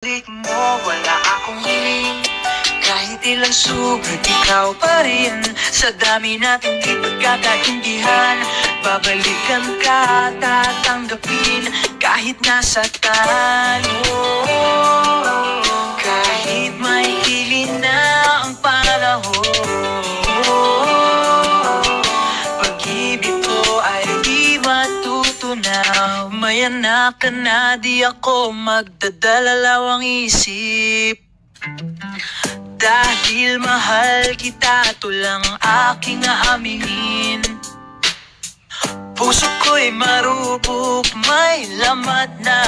Balik mo, wala akong hiling. Kahit ilang sugat, ikaw pa rin. Sa dami natin di pagkakaintindihan, babalikan ka, tatanggapin. Kahit nasa talo, kahit may hili na ang panahon, pag-ibig ko ay di matutunaw. May anak ka na, di ako magdadalawang isip. Dahil mahal kita, ito lang aking aaminin. Puso ko'y marupok, may lamat na.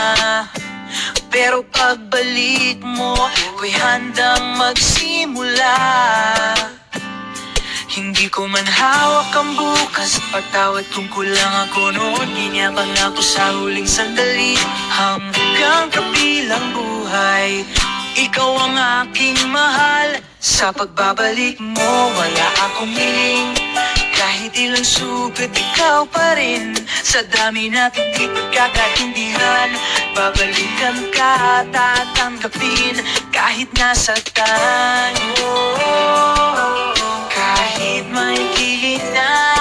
Pero pagbalik mo, ko'y handang magsimula. Hindi ko man hawak ang bukas, pagtawad kung kulang ako noon. Ginyaban ako sa huling sandali, hanggang kabilang buhay. Ikaw ang aking mahal. Sa pagbabalik mo, wala akong hiling. Kahit ilang sugat, ikaw pa rin. Sa dami natin di pagkakaintindihan, babalikan ka, tatanggapin. Kahit nasa tayo, kahit may hili na